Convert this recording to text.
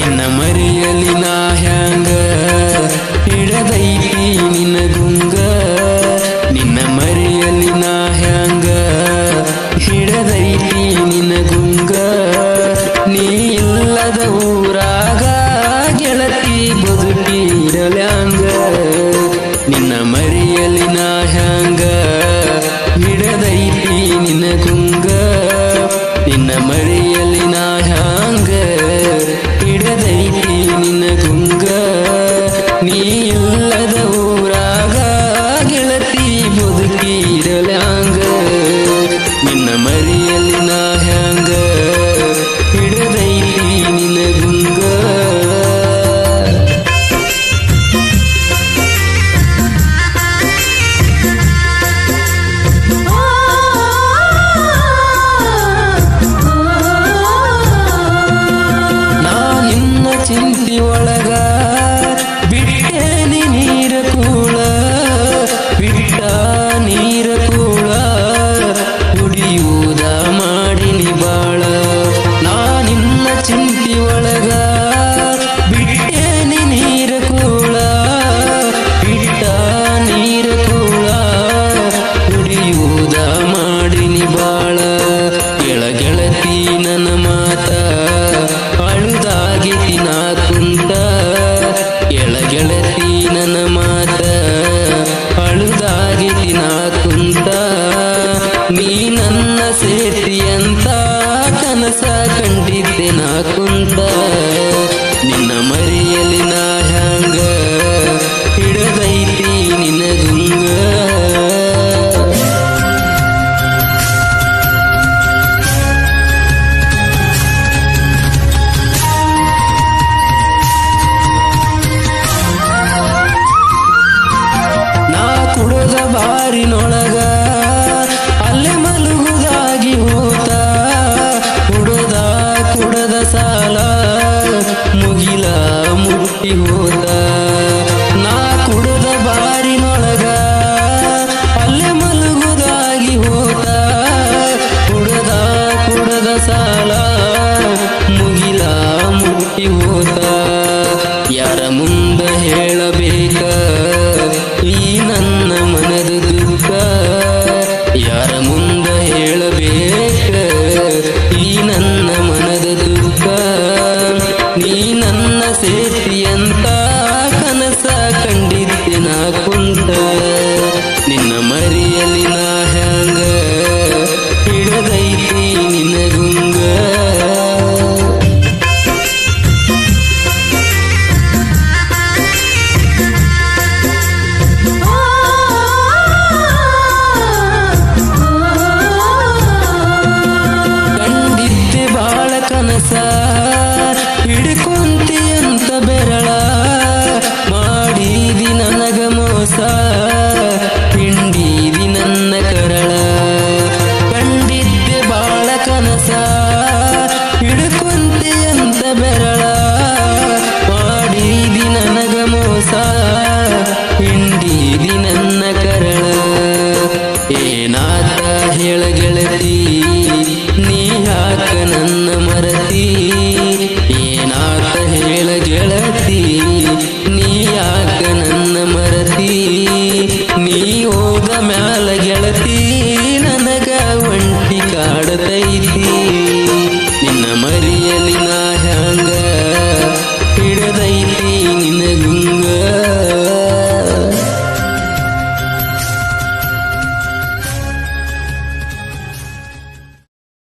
ನಿನ್ನ ಮರೆಯಲಿ ನಾ ಹ್ಯಾಂಗ ಹಿಡದೈತಿ ನಿನ್ನ ಗುಂಗ ನಿನ್ನ ಮರೆಯಲಿ ನಾ ಹ್ಯಾಂಗ ಹಿಡದೈತಿ ನಿನ್ನ ಗುಂಗ ನೀ ಇಲ್ಲದ ಊರಾಗ ಗೆಳತಿ ಬದುಕಿರಲ್ಯಾಂಗ ನಿನ್ನ ಮರೆಯಲಿ ನಾ ಹ್ಯಾಂಗ ಹಿಡದೈತಿ ನಿನ್ನ ಗುಂಗ ನಿನ್ನ ಮರೆಯಲಿ ನಾ ಹ್ಯಾಂಗ ಹಿಡದೈತಿ ನಿನ್ನ ಗುಂಗ ನೀ ಇಲ್ಲದ ಊರಾಗ ಗೆಳತಿ ಬದುಕಿರಲ್ಯಾಂಗ ನಿನ್ನ ಮರೆಯಲಿ ನಾ ಹ್ಯಾಂಗ ಹಿಡದೈತಿ ನಿನ್ನ ಗುಂಗ ಚಿಂತಿ ಒಳಗ ಬಿಟ್ಟೇನಿ ನೀರ ಕೂಳ ಬಿಟ್ಟ ನೀರ ಕೂಳ ಕುಡಿಯುವುದ ಮಾಡಿನಿ ಬಾಳ ನಾ ನಿನ್ನ ಚಿಂತಿ ಒಳಗ ಬಿಟ್ಟೇನಿ ನೀರ ಕೂಳ ಬಿಟ್ಟ ನೀರ ಕೂಳ ಕುಡಿಯುವುದ ಮಾಡಿನಿ ಬಾಳ ಗೆಳತಿ ನನ್ನ ಮಾತ ಅಳುದಾಗಿತಿ ನಾ ಕುಂತ ಗೆಳತಿ ನನ್ನ ಮಾತ ಅಳುದಾಗಿತಿ ನಾ ಕುಂತ ನೀ ನನ್ನ ಸೇರ್ತಿ ಅಂತ ಕನಸ ಕಂಡಿದ್ದೆ ನಾ ಕುಂತ ನಿನ್ನ ಮರೆಯಲಿ ನಾ ಹ್ಯಾಂಗ ಹಿಡದೈತಿ ನಿನ್ನ ಗುಂಗ ಕುಡದ ಬಾರಿನೊಳಗ ಅಲ್ಲೇ ಮಲಗುದಾಗಿ ಹೋತ ಕುಡದ ಸಾಲ ಮುಗಿಲ ಮುಟ್ಟಿ ಹೋತ ನಾ ಕುಡದ ಬಾರಿನೊಳಗ ಅಲ್ಲೇ ಮಲಗುದಾಗಿ ಹೋತ ಕುಡದ ಸಾಲ ಮುಗಿಲ ಮುಟ್ಟಿ ಹೋತ ಯಾರ ಮುಂದ ಹೇಳಬೇಕ ಈ ನನ್ನ ಮನದ ದುಃಖ ಯಾರ ಮುಂದ ಹೇಳಬೇಕ ಈ ನನ್ನ ಮನದ ದುಃಖ ನೀ ನನ್ನ ಸೇರ್ತಿ ಅಂತ ಕನಸ ಕಂಡಿದ್ದೆ ನಾ ಕುಂತ ನಿನ್ನ ಮರೆಯಲಿ ನಾ ಹ್ಯಾಂಗ ಹಿಡದೈತಿ ನಿನ್ನ ಗುಂಗ ಕನಸ